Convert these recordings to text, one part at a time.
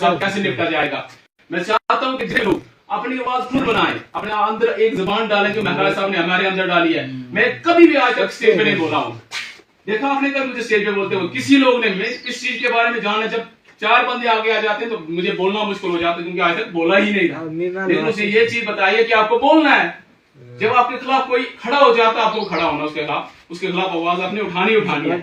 साथ कैसे निपटा जाएगा। मैं चाहता हूँ कि जो लोग अपनी आवाज खुद बनाए, अपने अंदर एक जुबान डालें जो महाराज साहब ने हमारे अंदर डाली है। मैं कभी भी आज तक स्टेज पे नहीं बोला हूँ, देखा आपने कभी मुझे स्टेज पे बोलते हुए किसी लोग ने। मैं इस चीज के बारे में जानना, जब 4 बंदे आगे आ जाते हैं तो मुझे बोलना मुश्किल हो जाता है, क्योंकि आज तक बोला ही नहीं था। लेकिन मुझे ये चीज बताइए कि आपको बोलना है। जब आपके खिलाफ कोई खड़ा हो जाता है, आपको खड़ा होना उसके खिलाफ आवाज आपने उठानी है।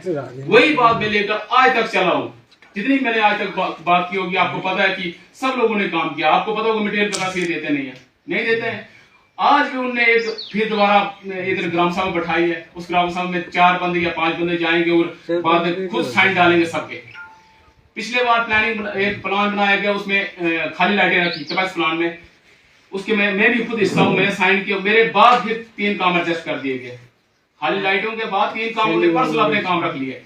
वही बात मैं लेकर आज तक चला हूँ। जितनी मैंने आज तक बात की होगी, आपको पता है कि सब लोगों ने काम किया। आपको पता होगा मटेरियल कैसे देते नहीं देते हैं। आज भी उनने एक फिर दोबारा इधर ग्राम सभा बैठाई है। उस ग्राम सभा में 4 बंदे या 5 बंदे जाएंगे और बाद खुद साइन डालेंगे सबके। पिछले बार एक प्लान बनाया गया, उसमें खाली लाइटें रखी कैपेसिटी प्लान में, उसके मैं भी खुद हिस्सा हूँ। मैंने साइन किया, मेरे बाद फिर 3 काम एडजस्ट कर दिए गए। खाली लाइटों के बाद 3 काम उन्होंने पर्सनल अपने काम रख लिए।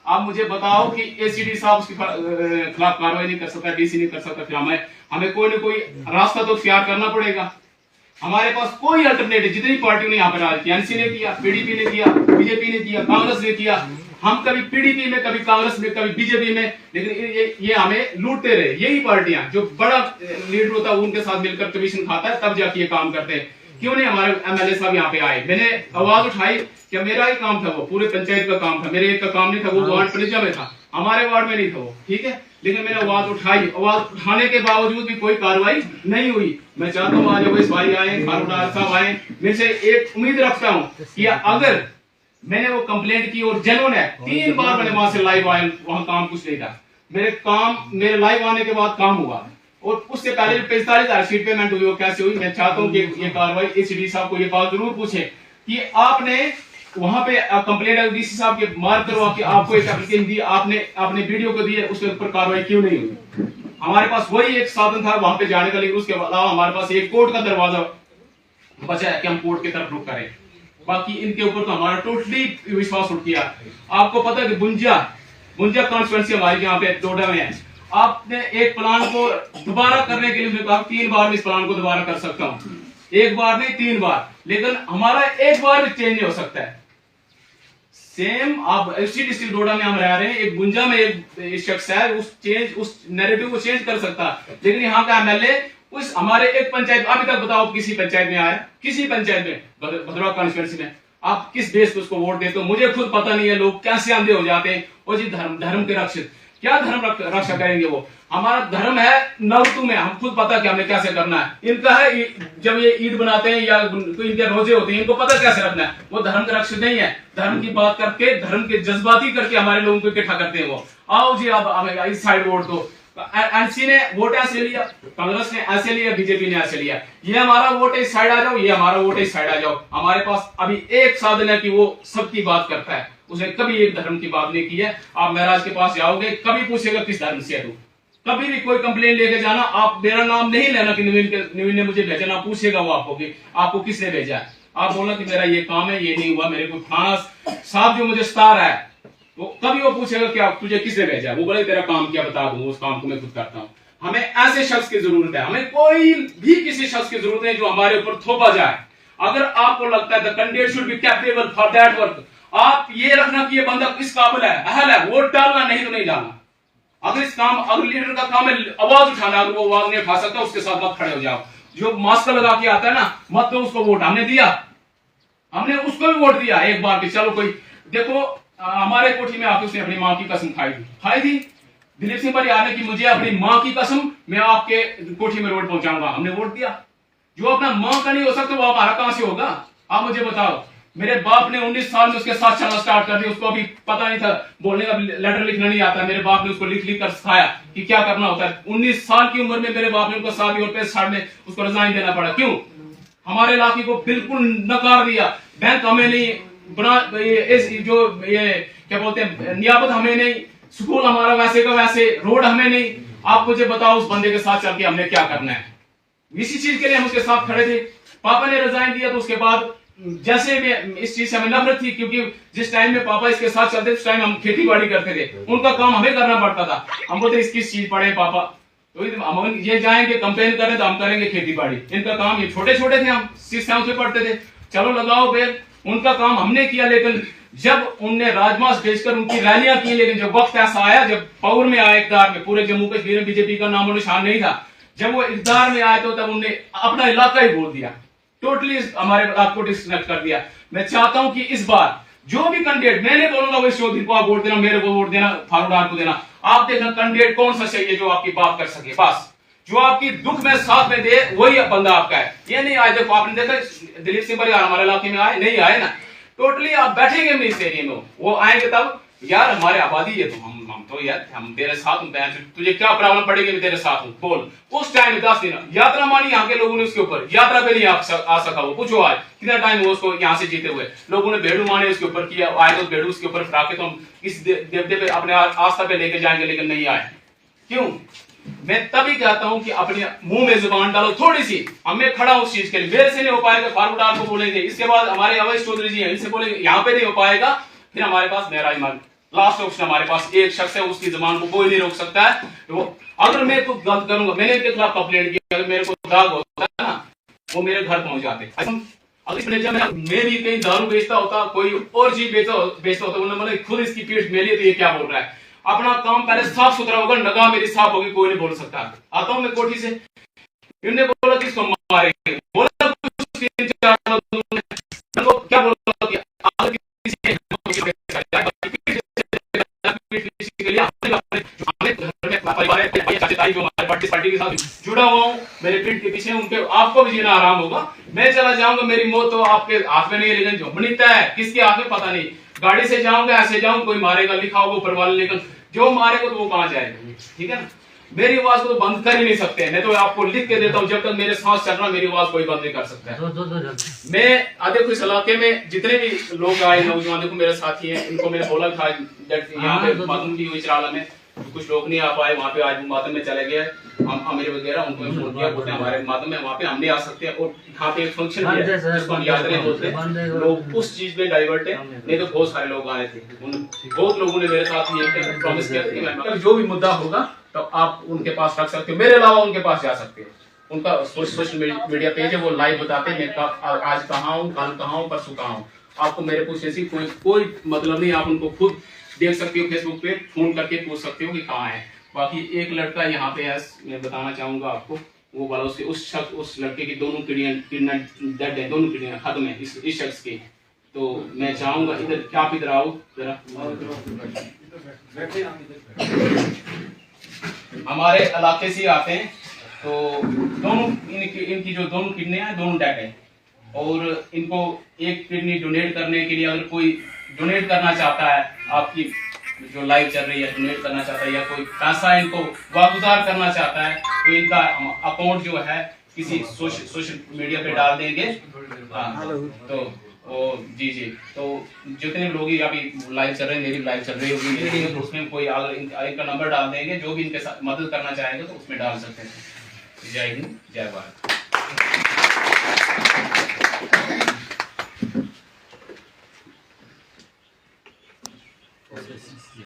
आप मुझे बताओ कि एसीडी साहब उसके खिलाफ कार्रवाई नहीं कर सकता, डीसी नहीं कर सकता, फिर हमें कोई ना कोई रास्ता तो इख्तियार करना पड़ेगा। हमारे पास कोई अल्टरनेटिव, जितनी पार्टियों ने यहाँ पर राज किया, एनसी ने किया, पीडीपी ने किया, बीजेपी ने किया, कांग्रेस ने किया। हम कभी पीडीपी में, कभी कांग्रेस में, कभी बीजेपी में, लेकिन ये हमें लूटते रहे। यही पार्टियां जो बड़ा लीडर होता है उनके साथ मिलकर कमीशन खाता है, तब जाके ये काम करते हैं। क्यों नहीं हमारे एमएलए साहब यहाँ पे आए? मैंने आवाज उठाई कि मेरा ही काम था, वो पूरे पंचायत का काम था, मेरे एक का काम नहीं था। वो वार्ड परिजा में था, हमारे वार्ड में नहीं था वो, ठीक है। लेकिन मैंने आवाज उठाई, आवाज उठाने के बावजूद भी कोई कार्रवाई नहीं हुई। मैं चाहता हूँ आज अवैस भाई आए, फारूक साहब आए, मेरे से एक उम्मीद रखता हूँ कि अगर मैंने वो कंप्लेंट की और जनों ने 3 बार मैंने वहां से लाइव आए, वहां काम कुछ नहीं था। मेरे लाइव आने के बाद काम हुआ, और उससे पहले 45,000 शीट पेमेंट हुई, वो कैसे हुई? मैं चाहता हूँ कि ये कार्रवाई एसीडी साहब को ये बात जरूर पूछे कि आपने वहां पे कंप्लेंट डीसी साहब के मार करवा के आपको एक एप्लीकेशन दी, आपने वीडियो को दिए, उसके ऊपर कार्रवाई क्यों नहीं हुई? हमारे पास वही एक साधन था वहां पे जाने का, लेकिन उसके अलावा हमारे पास एक कोर्ट का दरवाजा बचा है कि हम कोर्ट की तरफ रुख करें। बाकी इनके ऊपर तो हमारा टोटली विश्वास उठ गया। आपको पता है कि बुंजा कॉन्स्टिट्यूएंसी हमारे यहाँ पे डोडा में है। आपने एक प्लान को दोबारा करने के लिए कहा 3 बार इस प्लान को दोबारा कर सकता हूं, 1 बार नहीं 3 बार, लेकिन हमारा 1 बार भी चेंज नहीं हो सकता है। सेम आप इसी डिस्ट्रिक्ट डोडा में हम रह रहे हैं, एक गुंजा में एक शख्स है, उस नैरेटिव को चेंज कर सकता, लेकिन यहाँ का एमएलए उस हमारे एक पंचायत, अभी तक बताओ किसी पंचायत में आया? किसी पंचायत में भद्रवाह कॉन्स्टिट्यूएंसी में आप किस बेस पे उसको वोट देते हो? मुझे खुद पता नहीं है। लोग कैसे अंधे हो जाते हैं। और जी धर्म के रक्षित, क्या धर्म रक्षा करेंगे वो? हमारा धर्म है नवतु में, हम खुद पता कि हमें कैसे करना है। इनका है जब ये ईद बनाते हैं या तो इनके रोजे होते हैं, इनको पता कैसे रखना है। वो धर्म का रक्षित नहीं है। धर्म की बात करके, धर्म के जज्बाती करके हमारे लोगों को इकट्ठा करते हैं। वो आओ जी आप हमें इस साइड वोट दो। एनसी ने वोट ऐसे लिया, कांग्रेस ने ऐसे लिया, बीजेपी ने ऐसे लिया। ये हमारा वोट है इस साइड आ जाओ, ये हमारा वोट है इस साइड आ जाओ। हमारे पास अभी एक साधन है कि वो सबकी बात करता है। उसने कभी एक धर्म की बात नहीं की है। आप महाराज के पास जाओगे, कभी पूछेगा किस धर्म से है तू, कभी भी कोई कंप्लेन लेके जाना, आप मेरा नाम नहीं लेना कि नवीन ने मुझे भेजा, ना पूछेगा वो आपको कि आपको किसने भेजा है। आप बोलना कि मेरा ये काम है, ये नहीं हुआ, मेरे को थाना साहब जो मुझे सता रहा है, वो कभी वो पूछेगा कि आप तुझे किसने भेजा, वो बोले तेरा काम क्या बता दूं, उस काम को मैं खुद करता हूं। हमें ऐसे शख्स की जरूरत है। हमें कोई भी किसी शख्स की जरूरत है जो हमारे ऊपर थोपा जाए। अगर आपको लगता है the candidate should be capable for that work, आप ये रखना कि ये बंदा इस काबिल है, अहल है, वोट डालना, नहीं तो नहीं डालना। अगर लीडर का काम है आवाज उठाना, अगर वो आवाज नहीं उठा सकता उसके साथ मत खड़े हो जाओ। जो मास्क लगा के आता है ना, मत दो उसको वोट। हमने दिया, हमने उसको भी वोट दिया एक बार कि चलो कोई देखो। हमारे कोठी में आके उसने अपनी माँ की कसम खाई थी दिलीप सिंह परिहार ने कि मुझे अपनी माँ की कसम, मैं आपके कोठी में वोट पहुंचाऊंगा। हमने वोट दिया। जो अपना माँ का नहीं हो सकता वो हमारा कहां से होगा? आप मुझे बताओ। मेरे बाप ने 19 साल में उसके साथ चलना स्टार्ट कर दिया। उसको अभी पता नहीं था, बोलने का लेटर लिखना नहीं आता। मेरे बाप ने उसको लिख कर सिखाया कि क्या करना होता है। 19 साल की उम्र में मेरे बाप ने उनको 7 और 5 साल में उसको रिजाइन देना पड़ा। क्यों? हमारे इलाके को बिल्कुल नकार दिया। बैंक हमें नहीं बना, जो ये क्या बोलते हैं, नियाबत हमें नहीं, स्कूल हमारा वैसे का वैसे, रोड हमें नहीं। आप मुझे बताओ उस बंदे के साथ चल के हमने क्या करना है? इसी चीज के लिए हम उसके साथ खड़े थे। पापा ने रिजाइन दिया तो उसके बाद जैसे में इस चीज से हमें नफरत थी, क्योंकि जिस टाइम में पापा इसके साथ चलते उस टाइम हम खेती बाड़ी करते थे, उनका काम हमें करना पड़ता था। हम बोलते इसकी चीज पढ़े पापा, तो हम ये जाएंगे कंपेन करें तो हम करेंगे खेती बाड़ी। इनका काम, ये छोटे छोटे थे, हम 6th 7th में पढ़ते थे, चलो लगाओ बेल। उनका काम हमने किया, लेकिन जब उनने राजमास भेजकर उनकी रैलियां की, लेकिन जब वक्त ऐसा आया, जब पावर में आए इकदार में, पूरे जम्मू कश्मीर में बीजेपी का नामो निशान नहीं था, जब वो इकदार में आए तो तब उनने अपना इलाका ही बोल दिया, टोटली हमारे इलाके को डिस्कनेक्ट कर दिया। मैं चाहता हूं कि इस बार जो भी कैंडिडेट, मैं नहीं बोलूंगा वो चौधरी को आप वोट देना, मेरे को वोट देना, फारूक डार को देना, आप देखना कैंडिडेट कौन सा चाहिए जो आपकी बात कर सके, बस जो आपकी दुख में साथ में दे वही बंदा आपका है। ये नहीं आए, देखो आपने देखा दिलीप सिंह परिहार हमारे इलाके में आए, नहीं आए ना, टोटली आप बैठेंगे नहीं इस एरिया में, वो आएंगे तब यार हमारे आबादी है, तो हम तो यार हम तेरे साथ हूं, तुझे क्या प्रॉब्लम पड़ेगी, मैं तेरे साथ हूं, बोल। उस टाइम 10 दिन यात्रा मानी यहाँ के लोगों ने, उसके ऊपर यात्रा पे नहीं आ सका वो, पूछो आज कितना टाइम हुआ उसको यहाँ से जीते हुए, लोगों ने भेड़ू माने उसके ऊपर किया, आए तो भेड़ू उसके ऊपर फिरा के तो हम इस देवते पे अपने आस्था पे लेके जाएंगे, लेकिन नहीं आए, क्यों? मैं तभी कहता हूं कि अपने मुंह में जुबान डालो थोड़ी सी, मैं खड़ा उस चीज के लिए, मेरे से नहीं हो पाएगा फारूक डार को बोलेंगे, इसके बाद हमारे अवैध चौधरी जी हैं, इनसे बोलेंगे, यहाँ पे नहीं हो पाएगा, फिर हमारे पास मेरा ईमान, लास्ट ऑप्शन हमारे पास एक शख्स है, उसकी जुबान को कोई नहीं रोक सकता है। वो अगर मैं कुछ गलत करूंगा, मैंने इनके खिलाफ कंप्लेंट किया, अगर मेरे को दाग होता है ना, वो मेरे घर पहुंच जाते। अगर मैं भी कहीं दारू बेचता होता, कोई और चीज बेचता होता, उन्होंने खुद इसकी पीठ मेरी, तो ये क्या बोल रहा है, अपना काम पहले साफ सुथरा होगा, नगाह मेरी साफ होगी, कोई नहीं बोल सकता। आता हूं मैं कोठी से, इन्होंने बोला कि इसको मारेंगे, बोला क्या बोला पार्टी के साथ जुड़ा हुआ हूं, मेरे पीठ के पीछे उनके, आपको भी जीना आराम होगा, मैं चला जाऊंगा, मेरी मौत तो आपके हाथ में नहीं है, लेकिन झोंपड़ी तय है, किसके हाथ में पता नहीं, गाड़ी से जाऊंगा, ऐसे जाऊं, कोई मारेगा, लिखा होगा ऊपर वाले, लेकिन जो मारेगा तो वो कहां जाएगा, ठीक है ना। मेरी आवाज को तो बंद कर ही नहीं सकते, मैं तो आपको लिख के देता हूं, जब तक मेरे सांस चल रहा मेरी आवाज कोई बंद नहीं कर सकता है। मैं देखो इस इलाके में जितने भी लोग आए, नौजवान देखो मेरे साथी हैं, इनको मैंने बोला था यहाँ पे मातम की हुई चराला में, कुछ लोग नहीं आ पाए वहाँ पे, आज मातम में चले गए अमीर वगैरह, उनको फोन किया, बोलते हमारे मातम में वहाँ पे हम नहीं आ सकते, और यहाँ पे एक फंक्शन भी है जिसको हम याद नहीं बोलते, लोग उस चीज में डाइवर्ट है, नहीं तो बहुत सारे लोग आए थे, बहुत लोगों ने मेरे साथ ये प्रॉमिस किया था कि जो भी मुद्दा होगा तो आप उनके पास रख सकते हो, मेरे अलावा उनके पास जा सकते हो, उनका सोशल मीडिया पेज है, वो लाइव बताते हैं मैं आज कहाँ हूँ, कल कहाँ हूँ, परसों कहाँ हूँ, आपको मेरे पूछने से कोई मतलब नहीं, आप उनको खुद देख सकते हो, फेसबुक पे फोन करके पूछ सकते हो कि कहाँ है। बाकी एक लड़का यहाँ पे है, मैं बताना चाहूंगा आपको, वो वाला उस लड़के की दोनों किडनियां डेड है, दोनों किडनियां खत्म है इस शख्स की, तो मैं चाहूंगा इधर, क्या आप इधर आओ जरा, हमारे इलाके से आते हैं, तो दोनों इनकी जो दोनों किडनियां हैं, दोनों डेड है, और इनको एक किडनी डोनेट करने के लिए अगर कोई डोनेट करना चाहता है, आपकी जो लाइव चल रही है डोनेट करना चाहता है, या कोई पैसा इनको वागुजार करना चाहता है, तो इनका अकाउंट जो है किसी सोशल मीडिया पे डाल देंगे। तो जी तो जितने लोग अभी लाइव चल रहे हैं, मेरी लाइव चल रही होगी, तो उसमें कोई अगर इनका नंबर डाल देंगे, जो भी इनके साथ मदद करना चाहेंगे तो उसमें डाल सकते हैं। जय हिंद, जय भारत।